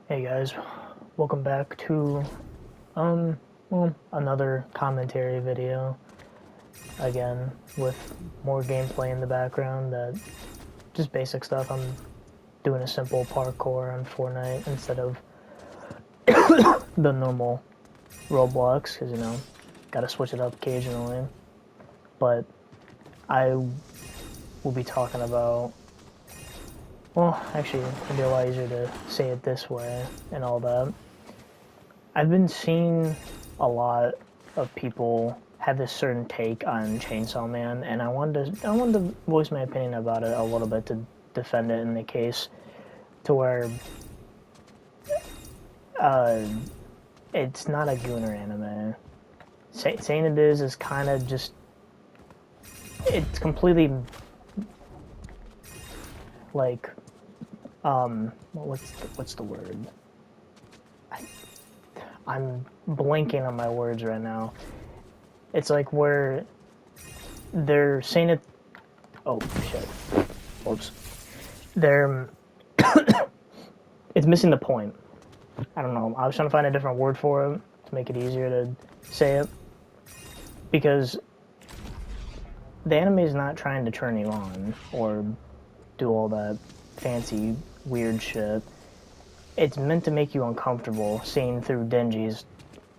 Hey guys, welcome back to another commentary video again with more gameplay in the background. That just basic stuff. I'm doing a simple parkour on Fortnite instead of the normal Roblox because gotta switch it up occasionally. But I will be talking about. Well, actually, it'd be a lot easier to say it this way and all that. I've been seeing a lot of people have this certain take on Chainsaw Man, and I wanted to voice my opinion about it a little bit to defend it in the case to where it's not a Gooner anime. Saying it is kind of just it's completely like what's the word? I'm blanking on my words right now. It's like where they're saying it. Oh shit! Oops. They're. It's missing the point. I don't know. I was trying to find a different word for it to make it easier to say it, because the anime is not trying to turn you on or do all that fancy weird shit. It's meant to make you uncomfortable seeing through Denji's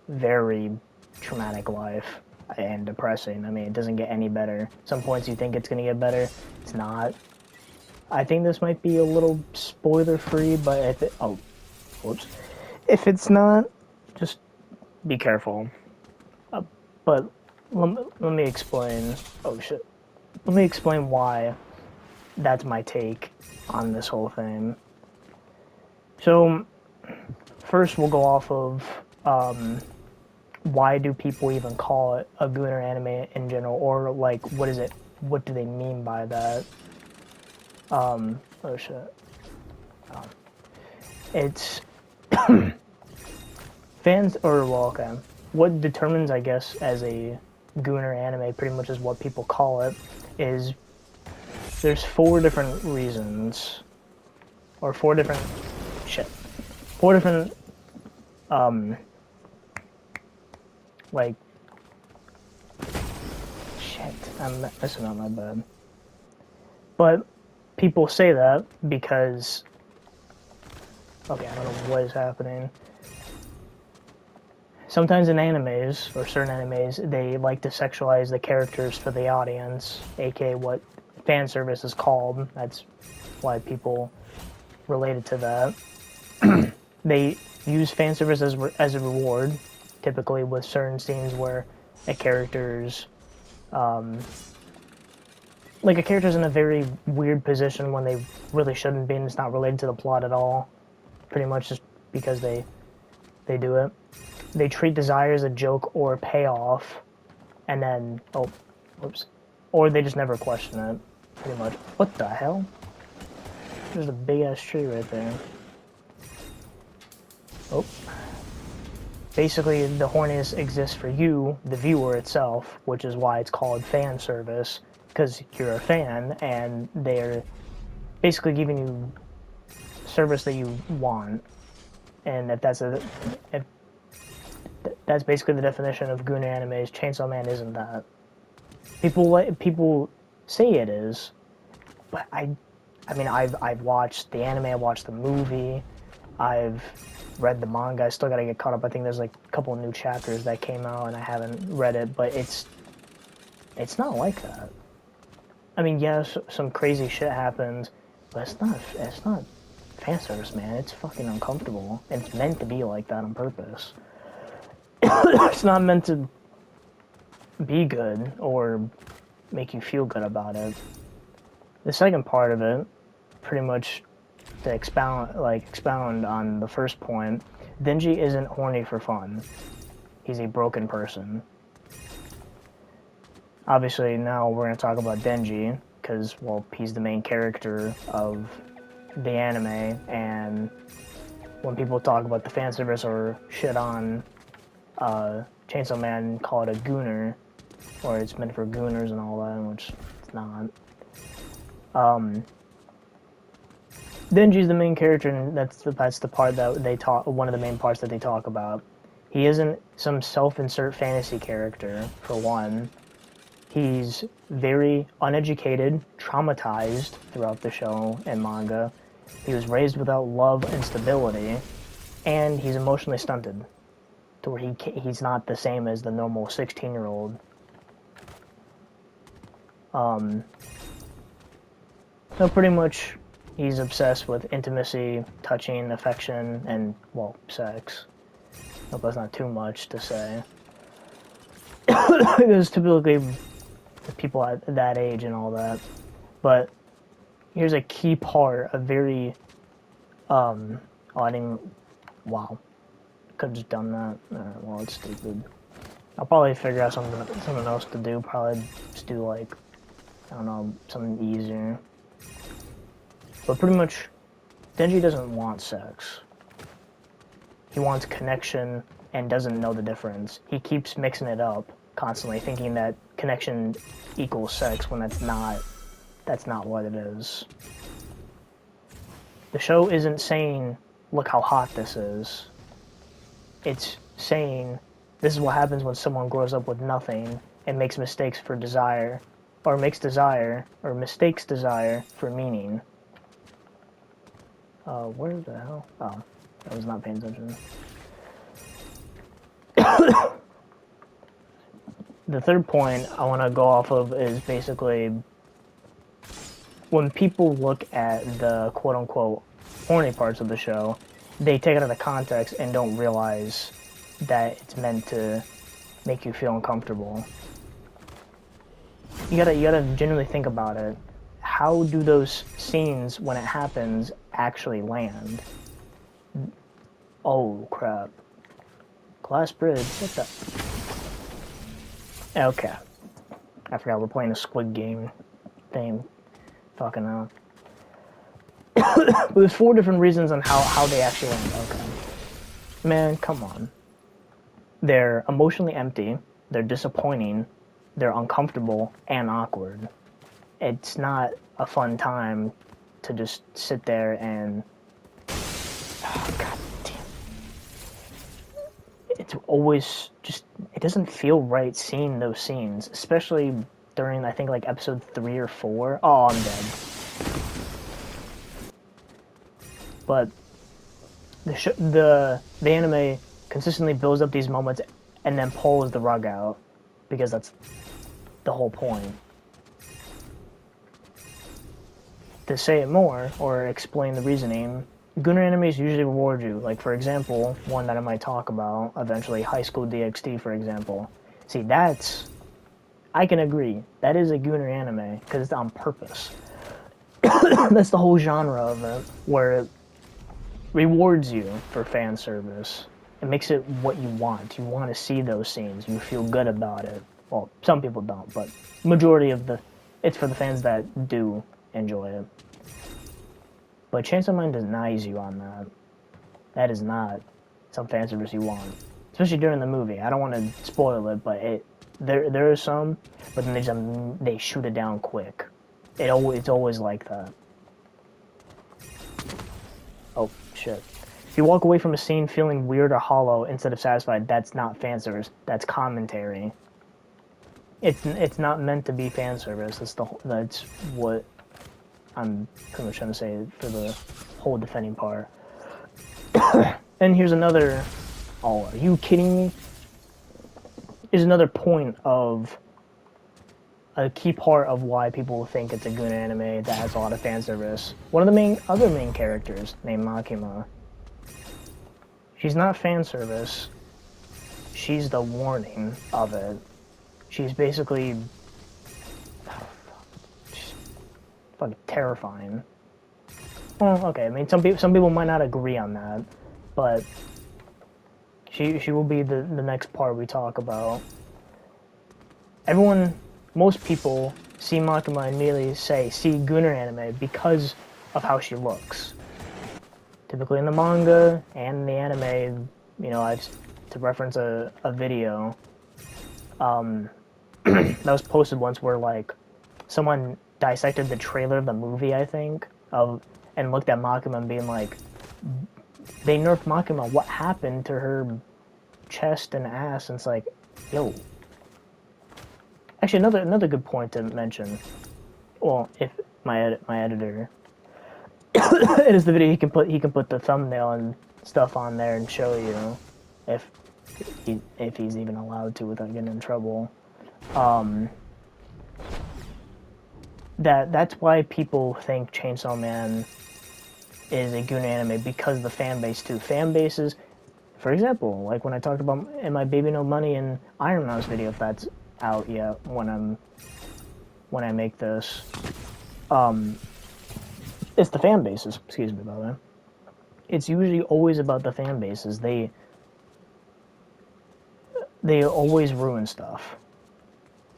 very traumatic life and depressing. I mean, it doesn't get any better. Some points you think it's going to get better, it's not. I think this might be a little spoiler free, but if it, oh, whoops. If it's not, just be careful. But let me explain. Oh shit. Let me explain why that's my take on this whole thing. So, first we'll go off of why do people even call it a Gooner anime in general, or like what is it? What do they mean by that? Oh shit. It's fans, or well, okay. What determines, I guess, as a Gooner anime, pretty much is what people call it, is there's four different reasons, or four different like shit. I'm messing up my bed. But people say that because okay, I don't know what is happening. Sometimes in animes, or certain animes, they like to sexualize the characters for the audience, aka what fan service is called. That's why people related to that. They use fan service as a reward, typically with certain scenes where a character's like a character's in a very weird position when they really shouldn't be, and it's not related to the plot at all. Pretty much just because they do it. They treat desire as a joke or a payoff, and then oh, whoops, or they just never question it. Pretty much. What the hell? There's a big ass tree right there. Oh. Basically, the horniness exists for you, the viewer itself, which is why it's called fan service, because you're a fan and they're basically giving you service that you want. And if that's basically the definition of Gooner animes, Chainsaw Man isn't that. People say it is, but I mean, I've watched the anime, I watched the movie, I've read the manga. I still gotta get caught up. I think there's like a couple of new chapters that came out, and I haven't read it, but it's not like that. I mean, yes, some crazy shit happens, but it's not fan service, man. It's fucking uncomfortable. It's meant to be like that on purpose. It's not meant to be good or make you feel good about it. The second part of it, pretty much to expound on the first point, Denji isn't horny for fun. He's a broken person. Obviously, now we're going to talk about Denji, because, well, he's the main character of the anime, and when people talk about the fan service or shit on Chainsaw Man, call it a gooner, or it's meant for gooners and all that, which it's not. Denji's the main character, and that's the part that they talk. One of the main parts that they talk about. He isn't some self-insert fantasy character. For one, he's very uneducated, traumatized throughout the show and manga. He was raised without love and stability, and he's emotionally stunted, to where he's not the same as the normal 16-year-old. So pretty much, he's obsessed with intimacy, touching, affection, and, well, sex. Hope that's not too much to say. Because typically, the people at that age and all that. But here's a key part, a very, oh, I didn't, wow. Could've just done that. Well, it's stupid. I'll probably figure out something else to do. Probably just do, like, I don't know, something easier. But pretty much, Denji doesn't want sex. He wants connection and doesn't know the difference. He keeps mixing it up constantly, thinking that connection equals sex when that's not what it is. The show isn't saying, look how hot this is. It's saying, this is what happens when someone grows up with nothing and makes mistakes for desire, or mistakes desire for meaning. Where the hell? Oh, I was not paying attention. The third point I want to go off of is basically when people look at the quote-unquote horny parts of the show, they take it out of context and don't realize that it's meant to make you feel uncomfortable. You gotta genuinely think about it. How do those scenes, when it happens, actually land? Oh, crap. Glass bridge, what the... Okay. I forgot we're playing a Squid Game thing. Fucking hell. But there's 4 different reasons on how they actually land. Okay. Man, come on. They're emotionally empty, they're disappointing, they're uncomfortable, and awkward. It's not a fun time to just sit there and... Oh, God damn. It's always just... It doesn't feel right seeing those scenes, especially during, I think, like, episode 3 or 4. Oh, I'm dead. But the anime consistently builds up these moments and then pulls the rug out, because that's the whole point. To say it more, or explain the reasoning, Gunner animes usually reward you. Like, for example, one that I might talk about eventually, High School DxD, for example. See, that's... I can agree. That is a Gunner anime, because it's on purpose. That's the whole genre of it, where it rewards you for fan service. It makes it what you want. You want to see those scenes. You feel good about it. Well, some people don't, but majority of it's for the fans that do enjoy it. But Chainsaw Man denies you on that. That is not some fan service you want. Especially during the movie. I don't want to spoil it, but there is some, but then they shoot it down quick. It's always like that. Oh, shit. If you walk away from a scene feeling weird or hollow instead of satisfied, that's not fan service. That's commentary. It's not meant to be fan service. That's what I'm pretty much trying to say for the whole defending part. And here's another... Oh, are you kidding me? Here's another point of... A key part of why people think it's a Gunner anime that has a lot of fan service. One of the other main characters, named Makima. She's not fan service. She's the warning of it. She's basically... She's fucking terrifying. Well, okay, I mean, some people might not agree on that, but she will be the next part we talk about. Most people see Makima and immediately see Gunner anime because of how she looks. Typically in the manga and the anime, you know, to reference a video that was posted once where, like, someone dissected the trailer of the movie, I think, and looked at Makima and being like, they nerfed Makima, what happened to her chest and ass? And it's like, yo. Actually, another good point to mention. Well, if my editor edits the video, he can put the thumbnail and stuff on there and show you if he's even allowed to without getting in trouble. That's why people think Chainsaw Man is a good anime, because the fan base too. Fan bases, for example, like when I talked about in my Baby No Money and Iron Mouse video, if that's out yet when I make this, it's the fan bases. Excuse me, by the way. It's usually always about the fan bases. They always ruin stuff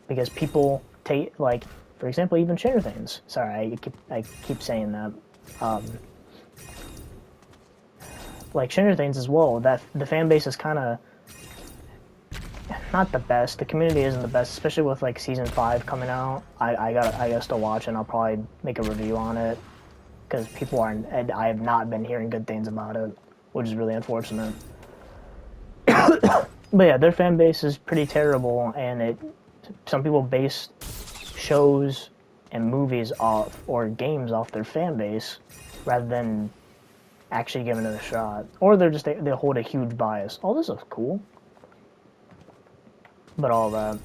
because people take, like, for example, even Stranger Things. Sorry, I keep saying that. Like Stranger Things as well. That the fan base is kind of not the best. The community isn't the best, especially with like season 5 coming out. I got to watch, and I'll probably make a review on it because people aren't. I have not been hearing good things about it, which is really unfortunate. But yeah, their fan base is pretty terrible, and some people base shows and movies off or games off their fan base rather than actually giving it a shot, or they hold a huge bias. Oh, this is cool, but all that.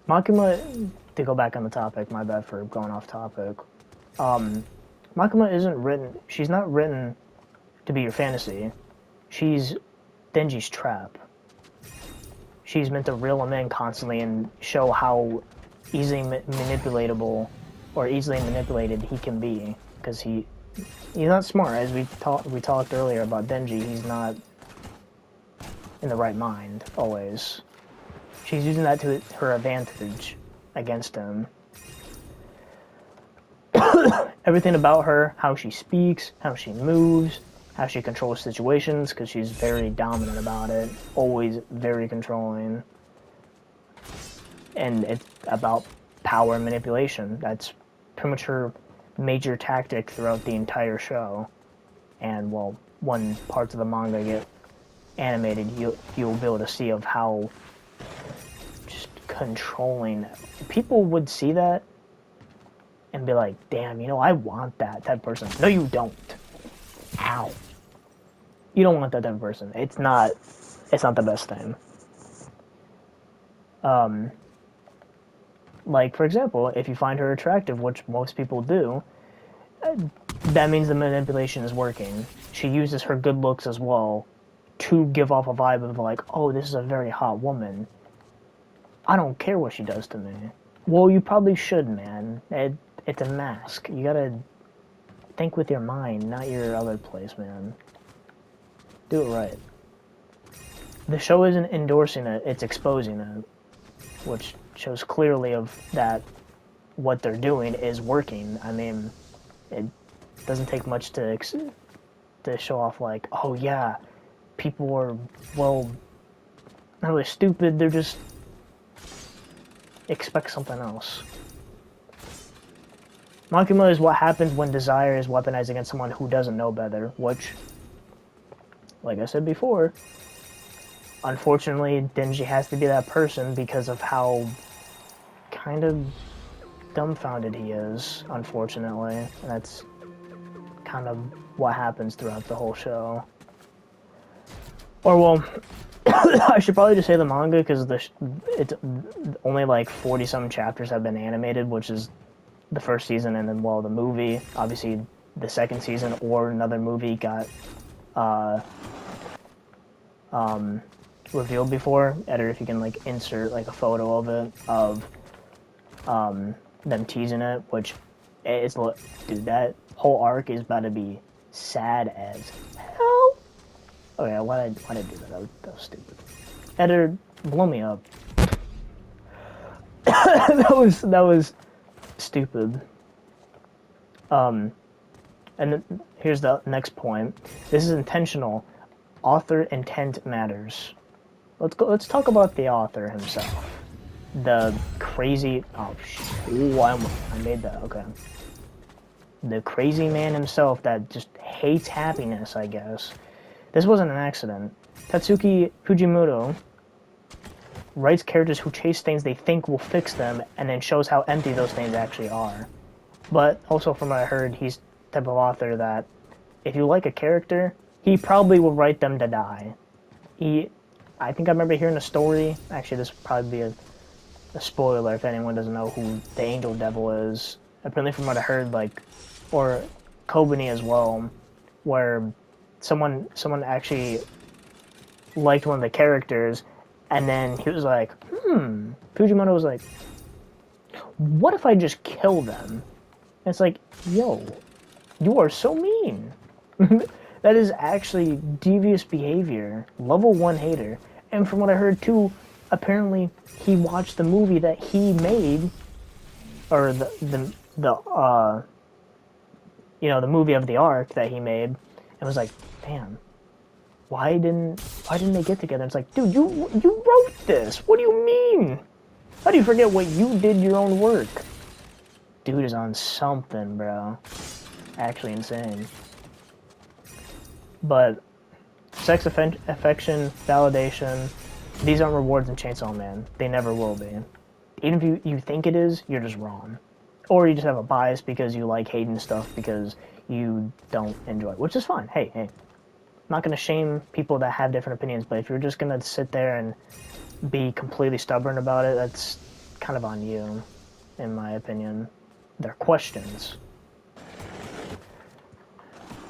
Makima, to go back on the topic, my bad for going off topic. Makima isn't written. She's not written to be your fantasy. She's Denji's trap. She's meant to reel him in constantly and show how easily manipulatable or easily manipulated he can be, because he's not smart. As we talked earlier about Denji, he's not in the right mind always. She's using that to her advantage against him. Everything about her, how she speaks, how she moves, how she controls situations, because she's very dominant about it, always very controlling. And it's about power and manipulation. That's pretty much her major tactic throughout the entire show. And, well, when parts of the manga get animated, you'll be able to see of how just controlling. People would see that and be like, damn, I want that type of person. No, you don't. Ow. You don't want that type of person. It's not the best thing. Like, for example, if you find her attractive, which most people do, that means the manipulation is working. She uses her good looks as well to give off a vibe of like, oh, this is a very hot woman. I don't care what she does to me. Well, you probably should, man. It's a mask. You gotta think with your mind, not your other place, man. Do it right. The show isn't endorsing it, it's exposing it, which shows clearly of that what they're doing is working. I mean, it doesn't take much to show off like, oh yeah, people are, well, not really stupid, they're just expect something else. Makima is what happens when desire is weaponized against someone who doesn't know better, which, like I said before, unfortunately, Denji has to be that person because of how kind of dumbfounded he is, unfortunately. And that's kind of what happens throughout the whole show. Or, well, I should probably just say the manga, because it's only like 40-some chapters have been animated, which is the first season, and then, well, the movie, obviously the second season or another movie got revealed before. Editor, if you can like insert like a photo of it, of them teasing it, which is, dude, that whole arc is about to be sad as hell. Oh yeah, why did I do that? That was stupid. Editor, blow me up. that was stupid. And here's the next point. This is intentional. Author intent matters. Let's talk about the author himself. The crazy. Oh shit! Ooh, I made that. Okay. the crazy man himself that just hates happiness, I guess. This wasn't an accident. Tatsuki Fujimoto writes characters who chase things they think will fix them, and then shows how empty those things actually are. But also, from what I heard, he's the type of author that if you like a character, he probably will write them to die. I think I remember hearing a story. Actually, this would probably be a spoiler if anyone doesn't know who the Angel Devil is. Apparently, from what I heard, or Kobani as well, where someone actually liked one of the characters, and then he was like, Fujimoto was like, what if I just kill them? And it's like, yo, you are so mean. That is actually devious behavior. Level 1 hater. And from what I heard too, apparently he watched the movie that he made, or the movie of the Ark that he made, and was like, damn, why didn't they get together? It's like, dude, you wrote this. What do you mean? How do you forget what you did your own work? Dude is on something, bro. Actually insane. But sex, affection, validation, these aren't rewards in Chainsaw Man. They never will be. Even if you think it is, you're just wrong. Or you just have a bias because you like hating stuff because you don't enjoy it, which is fine. Hey, I'm not going to shame people that have different opinions, but if you're just going to sit there and be completely stubborn about it, that's kind of on you, in my opinion. They're questions.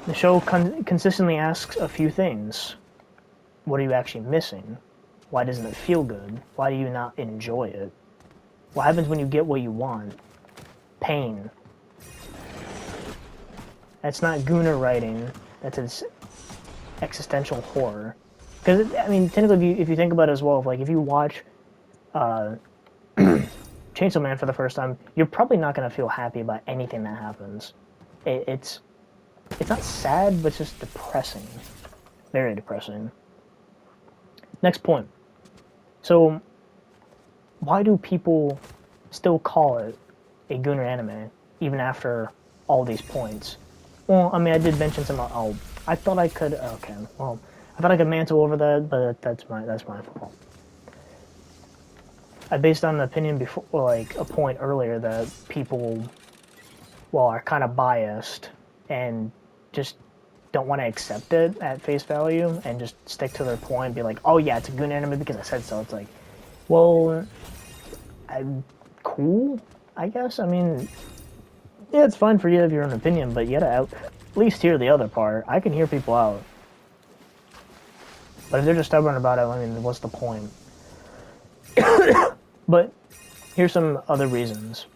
The show consistently asks a few things. What are you actually missing? Why doesn't it feel good? Why do you not enjoy it? What happens when you get what you want? Pain. That's not Gunnar writing. That's existential horror. Because, I mean, technically, if you think about it as well, if you watch Chainsaw Man for the first time, you're probably not going to feel happy about anything that happens. It's not sad, but it's just depressing. Very depressing. Next point. So, why do people still call it a Gunnar anime, even after all these points? Well, I mean, I did mention some. I thought I could. Okay, well, I thought I could mantle over that, but that's my fault. I based on an opinion before, like a point earlier, that people, are kind of biased and just don't want to accept it at face value and just stick to their point and be like, oh yeah, it's a good anime because I said so. It's like, well, I'm cool, I guess. I mean, yeah, it's fine for you to have your own opinion, but you gotta at least hear the other part. I can hear people out. But if they're just stubborn about it, I mean, what's the point? But here's some other reasons.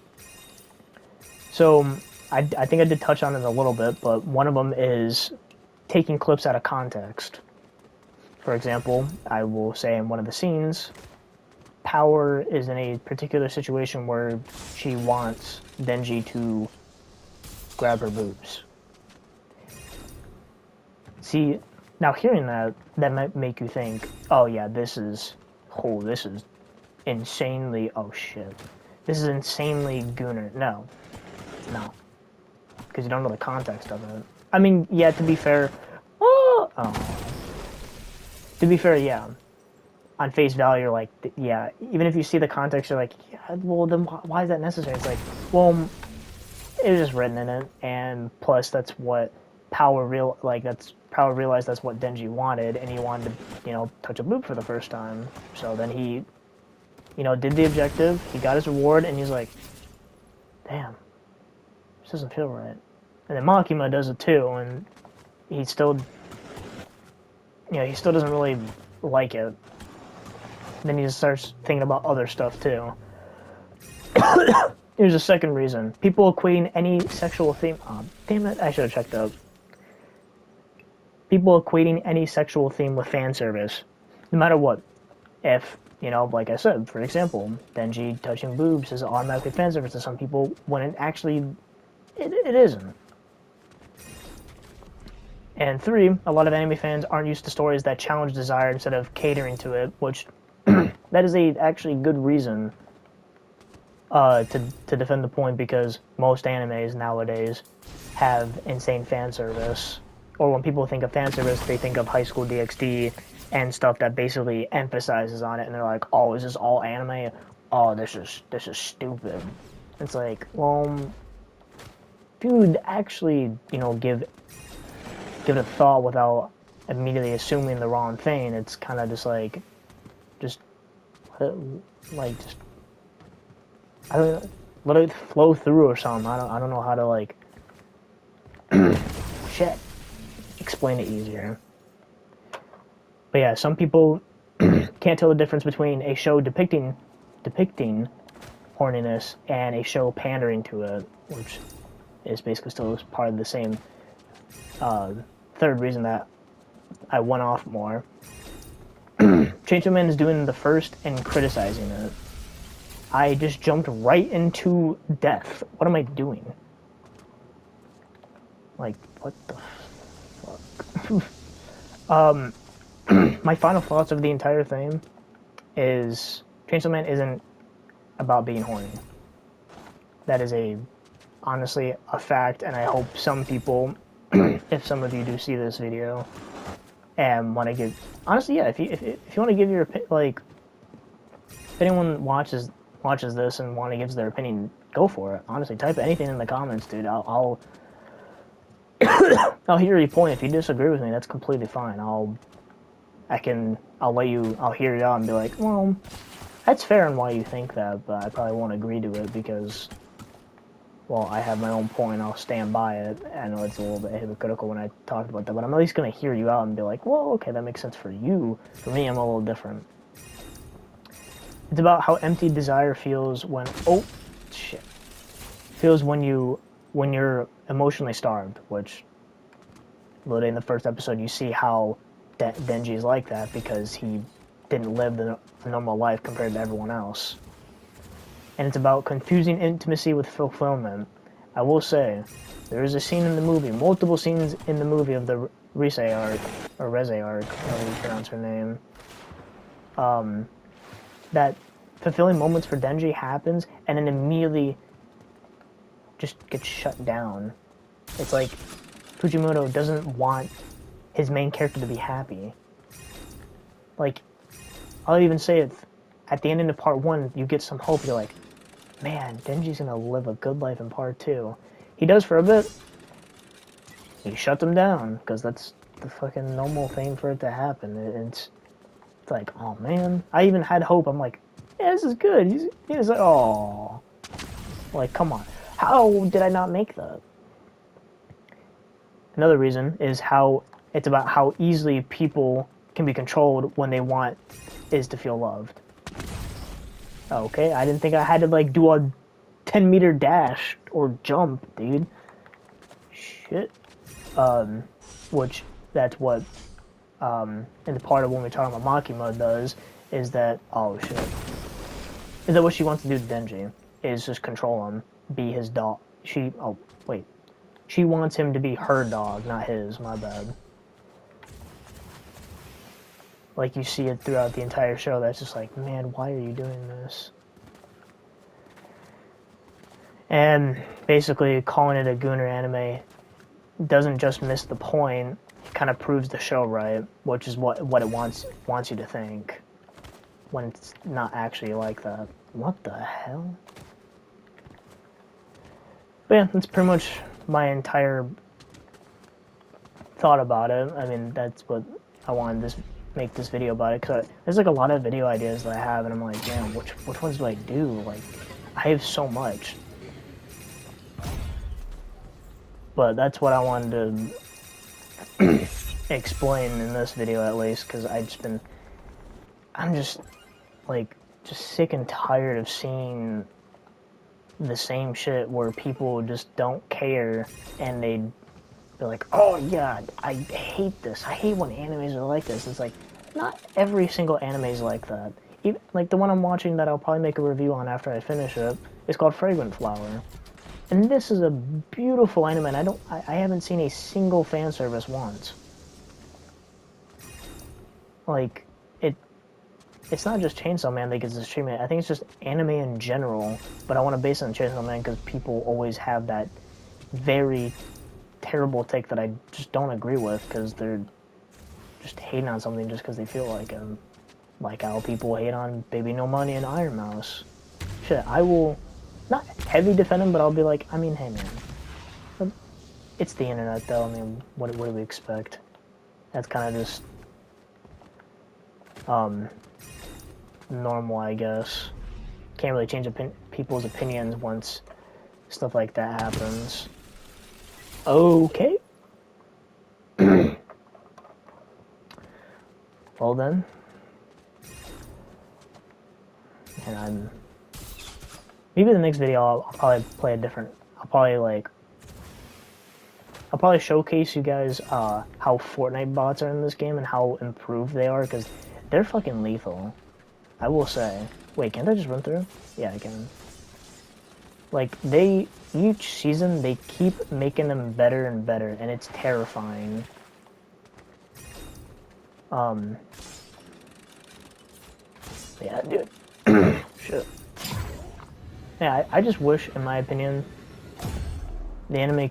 So, I think I did touch on it a little bit, but one of them is taking clips out of context. For example, I will say in one of the scenes, Power is in a particular situation where she wants Denji to grab her boobs. See, now hearing that might make you think, oh yeah, this is insanely, this is insanely Gunnar. No, it's not. Because you don't know the context of it. I mean, yeah, to be fair, yeah, on face value, you're like, yeah, even if you see the context, you're like, yeah, well, then why is that necessary? It's like, well, it was just written in it, and plus that's what Power realized that's what Denji wanted, and he wanted to, touch a boob for the first time. So then he, did the objective, he got his reward, and he's like, damn, this doesn't feel right. And then Makima does it too, and he still, he still doesn't really like it. Then he just starts thinking about other stuff too. Here's a second reason. People equating any sexual theme... Oh, damn it, I should have checked up. People equating any sexual theme with fan service. No matter what. If, like I said, for example, Denji touching boobs is automatically fan service to some people, when it actually... It isn't. And 3, a lot of anime fans aren't used to stories that challenge desire instead of catering to it, which... that is a actually good reason to defend the point, because most animes nowadays have insane fan service. Or when people think of fan service, they think of High School DxD and stuff that basically emphasizes on it, and they're like, "Oh, is this all anime? Oh, this is stupid." It's like, well, if you'd actually, give it a thought without immediately assuming the wrong thing, it's kind of just just I don't let it flow through or something. I don't know how to shit explain it easier. But yeah, some people can't tell the difference between a show depicting horniness and a show pandering to it, which is basically still part of the same third reason that I went off more. Chainsaw Man is doing the first and criticizing it. I just jumped right into death. What am I doing? Like, what the fuck? My final thoughts of the entire thing is Chainsaw Man isn't about being horny. That is honestly a fact, and I hope some people, if some of you do see this video and want to give, honestly, yeah, if you want to give your, like, if anyone watches this and want to give their opinion, go for it. Honestly, type anything in the comments, dude. I'll hear your point. If you disagree with me, that's completely fine. I'll hear you out and be like, well, that's fair in why you think that, but I probably won't agree to it because, well, I have my own point. I'll stand by it. I know it's a little bit hypocritical when I talked about that, but I'm at least going to hear you out and be like, well, okay, that makes sense for you. For me, I'm a little different. It's about how empty desire feels when, feels when you're emotionally starved, which, literally in the first episode, you see how Denji is like that because he didn't live the normal life compared to everyone else. And it's about confusing intimacy with fulfillment. I will say, there is a scene in the movie, multiple scenes in the movie of the Rise arc, or Reze arc, however you pronounce her name, that fulfilling moments for Denji happens and then immediately just gets shut down. It's like Fujimoto doesn't want his main character to be happy. Like, I'll even say it, at the ending of part 1, you get some hope. You're like, man, Denji's gonna live a good life in part 2. He does for a bit. You shut them down, because that's the fucking normal thing for it to happen. It's like, oh man. I even had hope. I'm like, yeah, this is good. He's like, oh. Like, come on. How did I not make that? Another reason is how it's about how easily people can be controlled when they want is to feel loved. Okay, I didn't think I had to, like, do a 10-meter dash or jump, dude. Shit. Which, that's what, in the part of when we're talking about Makima does, is that, oh shit. Is that what she wants to do to Denji? Is just control him, be his dog. She wants him to be her dog, not his, my bad. Like, you see it throughout the entire show, that's just like, man, why are you doing this? And basically, calling it a Gooner anime doesn't just miss the point, it kind of proves the show right, which is what it wants you to think, when it's not actually like that. What the hell? But yeah, that's pretty much my entire thought about it. I mean, that's what I wanted to make this video about it, because there's like a lot of video ideas that I have, and I'm like, damn, which ones do I do? Like, I have so much. But that's what I wanted to explain in this video, at least, because I'm just sick and tired of seeing the same shit where people just don't care, and they be like, oh yeah, I hate this. I hate when animes are like this. It's like, not every single anime is like that. Even, like, the one I'm watching that I'll probably make a review on after I finish it is called Fragrant Flower. And this is a beautiful anime, and I haven't seen a single fan service once. Like, it's not just Chainsaw Man that gets this treatment. I think it's just anime in general. But I want to base it on Chainsaw Man because people always have that very terrible take that I just don't agree with because they're just hating on something just because they feel like it. Like how people hate on Baby No Money and Iron Mouse. Shit, I will not heavy defend him, but I'll be like, I mean, hey man, it's the internet though. I mean, what do we expect? That's kind of just normal, I guess. Can't really change people's opinions once stuff like that happens. Okay. Well then. And I'm... Maybe the next video I'll probably play a different... I'll probably showcase you guys how Fortnite bots are in this game and how improved they are, because they're fucking lethal. I will say. Wait, can't I just run through? Yeah, I can. Like, each season, they keep making them better and better, and it's terrifying. Yeah, dude. Shit. Yeah, I just wish, in my opinion, the anime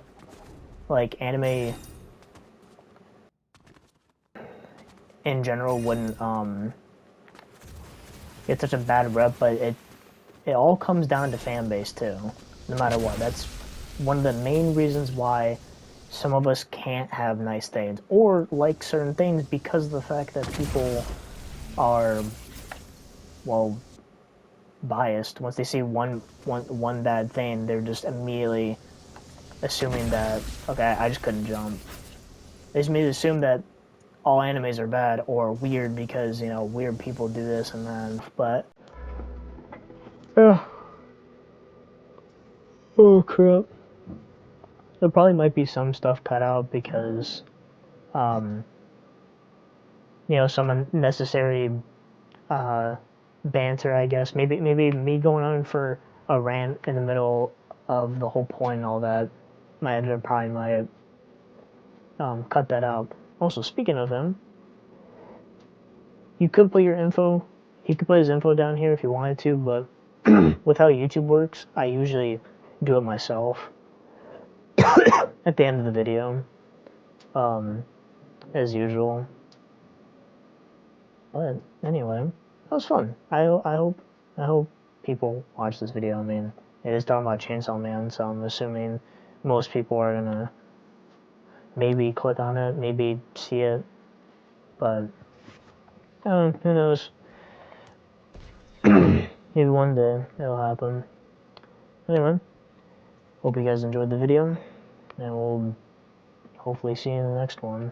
in general wouldn't, get such a bad rep, but it all comes down to fan base, too. No matter what. That's one of the main reasons why some of us can't have nice things or like certain things, because of the fact that people are, well, biased. Once they see one bad thing, they're just immediately assuming that, okay, I just couldn't jump. They just immediately assume that all animes are bad or weird because, you know, weird people do this and that, but... Oh, crap. There probably might be some stuff cut out because, you know, some unnecessary, banter, I guess. Maybe me going on for a rant in the middle of the whole point and all that. My editor probably might, cut that out. Also, speaking of him, you could put your info, he could put his info down here if you wanted to, but with how YouTube works, I usually do it myself at the end of the video, as usual. But anyway, that was fun. I hope people watch this video. I mean, it is talking about Chainsaw Man, so I'm assuming most people are gonna maybe click on it, maybe see it, but who knows? Maybe one day it'll happen. Anyway, hope you guys enjoyed the video, and we'll hopefully see you in the next one.